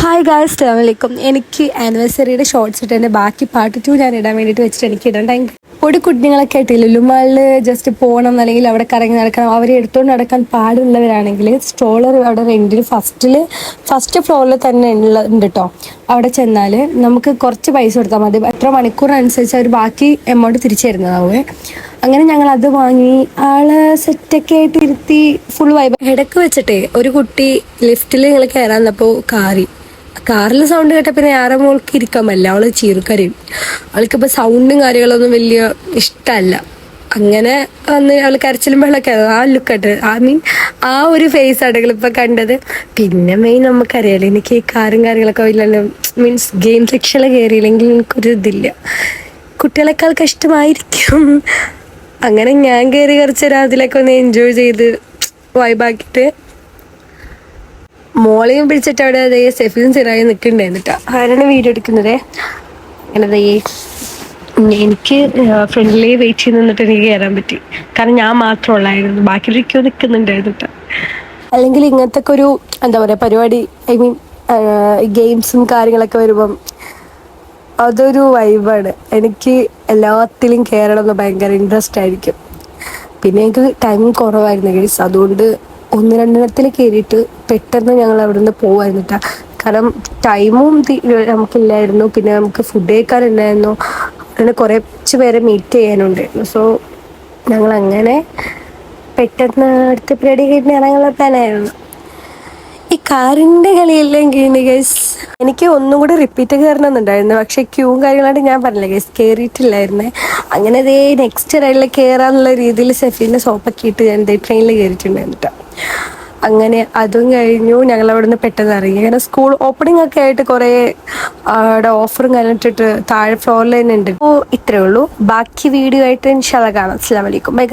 Hi guys, അസ്സലാമു അലൈക്കും. എനിക്ക് ആനിവേഴ്സറിയുടെ ഷോർട്സ് ഇട്ടതിൻ്റെ ബാക്കി പാർട്ട് 2 ഞാൻ ഇടാൻ വേണ്ടിയിട്ട് വെച്ചിട്ട് എനിക്ക് ഇടാൻ ടൈം. ഒരു കുഞ്ഞുങ്ങളൊക്കെ ആയിട്ട് ലുലുമാളിൽ ജസ്റ്റ് പോകണം അല്ലെങ്കിൽ അവിടെ കറങ്ങി നടക്കണം, അവരെ എടുത്തുകൊണ്ട് നടക്കാൻ പാടുള്ളവരാണെങ്കിൽ സ്ട്രോളർ അവിടെ റെൻറ്റിന് ഫസ്റ്റ് ഫ്ലോറിൽ തന്നെ ഉണ്ട് കേട്ടോ. അവിടെ ചെന്നാൽ നമുക്ക് കുറച്ച് പൈസ കൊടുത്താൽ മതി, എത്ര മണിക്കൂറിനനുസരിച്ച് അവർ ബാക്കി എമൗണ്ട് തിരിച്ചു തരുന്നതാവേ. അങ്ങനെ ഞങ്ങൾ അത് വാങ്ങി ആളെ സെറ്റൊക്കെ ആയിട്ട് ഇരുത്തി ഫുൾ വൈബ്. ഇടയ്ക്ക് വെച്ചിട്ടേ ഒരു കുട്ടി ലിഫ്റ്റിൽ ഞങ്ങൾ കയറാൻ വന്നപ്പോൾ കാറിൽ സൗണ്ട് കേട്ട പിന്നെ ആരെ മോൾക്ക് ഇരിക്കാൻ പറ്റില്ല, അവള് ചീർക്കരയും. അവൾക്കിപ്പോൾ സൗണ്ടും കാര്യങ്ങളൊന്നും വലിയ ഇഷ്ടമല്ല. അങ്ങനെ വന്ന് അവൾ കരച്ചിലും വെള്ളമൊക്കെ ആ ലുക്കായിട്ട് ആ ഒരു ഫേസ് ആണെങ്കിൽ ഇപ്പൊ കണ്ടത്. പിന്നെ മെയിൻ നമുക്കറിയാലോ, എനിക്ക് ഈ കാറും കാര്യങ്ങളൊക്കെ വലിയ മീൻസ് ഗെയിം സെക്ഷനിൽ കയറിയില്ലെങ്കിൽ എനിക്കൊരു ഇതില്ല. കുട്ടികളെക്കാൾക്ക് ഇഷ്ടമായിരിക്കും. അങ്ങനെ ഞാൻ കയറി കുറച്ച് അതിലൊക്കെ ഒന്ന് എൻജോയ് ചെയ്ത് വൈബാക്കിയിട്ട് മോളെയും പിടിച്ചിട്ട് അവിടെ അതേ സെഫിയും സിറായി നിൽക്കുന്നുണ്ടായിരുന്നിട്ടാ. ആരാണ് വീഡിയോ എടുക്കുന്നത്? അങ്ങനെ എനിക്ക് ഫ്രണ്ടിലേ വെയിറ്റ് ചെയ്ത് നിന്നിട്ട് എനിക്ക് കയറാൻ പറ്റി, കാരണം ഞാൻ മാത്രമുള്ളായിരുന്നു, ബാക്കിയിലേക്കോ നിൽക്കുന്നുണ്ടായിരുന്നിട്ടാ. അല്ലെങ്കിൽ ഇങ്ങനത്തെ ഒരു എന്താ പറയുക പരിപാടി, ഗെയിംസും കാര്യങ്ങളൊക്കെ വരുമ്പം അതൊരു വൈബാണ്. എനിക്ക് എല്ലാത്തിലും കയറണമെന്ന് ഭയങ്കര ഇൻട്രസ്റ്റ് ആയിരിക്കും. പിന്നെ എനിക്ക് ടൈം കുറവായിരുന്നു ഗൈസ്, അതുകൊണ്ട് 1-2 കയറിയിട്ട് പെട്ടെന്ന് ഞങ്ങൾ അവിടെ നിന്ന് പോകുമായിരുന്നിട്ടാ. കാരണം ടൈമും നമുക്കില്ലായിരുന്നു, പിന്നെ നമുക്ക് ഫുഡ് കഴിക്കാനുണ്ടായിരുന്നു, അങ്ങനെ കുറച്ച് പേരെ മീറ്റ് ചെയ്യാനുണ്ടായിരുന്നു. സോ ഞങ്ങൾ അങ്ങനെ പെട്ടെന്ന് അടുത്ത പരിപാടി കഴിഞ്ഞ് ഇറങ്ങാനുള്ള പ്ലാനായിരുന്നു. ഈ കാറിൻ്റെ കളിയെല്ലാം ഗൈസ് എനിക്ക് ഒന്നും കൂടി റിപ്പീറ്റ് കയറണമെന്നുണ്ടായിരുന്നു, പക്ഷെ ക്യൂവും കാര്യങ്ങളായിട്ട് ഞാൻ പറഞ്ഞില്ല ഗൈസ്, കയറിയിട്ടില്ലായിരുന്നേ. അങ്ങനെ നെക്സ്റ്റ് റൈഡിൽ കയറാന്നുള്ള രീതിയിൽ സെഫീൻ്റെ സോപ്പൊക്കെ ഇട്ട് ഞാൻ ട്രെയിനിൽ കയറിയിട്ടുണ്ടായിരുന്നു. അങ്ങനെ അതും കഴിഞ്ഞു ഞങ്ങൾ അവിടെ നിന്ന് പെട്ടെന്ന് ഇറങ്ങി. അങ്ങനെ സ്കൂൾ ഓപ്പണിംഗ് ഒക്കെ ആയിട്ട് കുറേ അവിടെ ഓഫറും കഴിഞ്ഞിട്ടിട്ട് താഴെ ഫ്ലോറിൽ തന്നെ ഉണ്ട്. അപ്പോൾ ഇത്രയേ ഉള്ളൂ. ബാക്കി വീഡിയോ ആയിട്ട് ഇൻഷാല്ലാ കാണാം. അസ്സലാമു അലൈക്കും. ബൈ.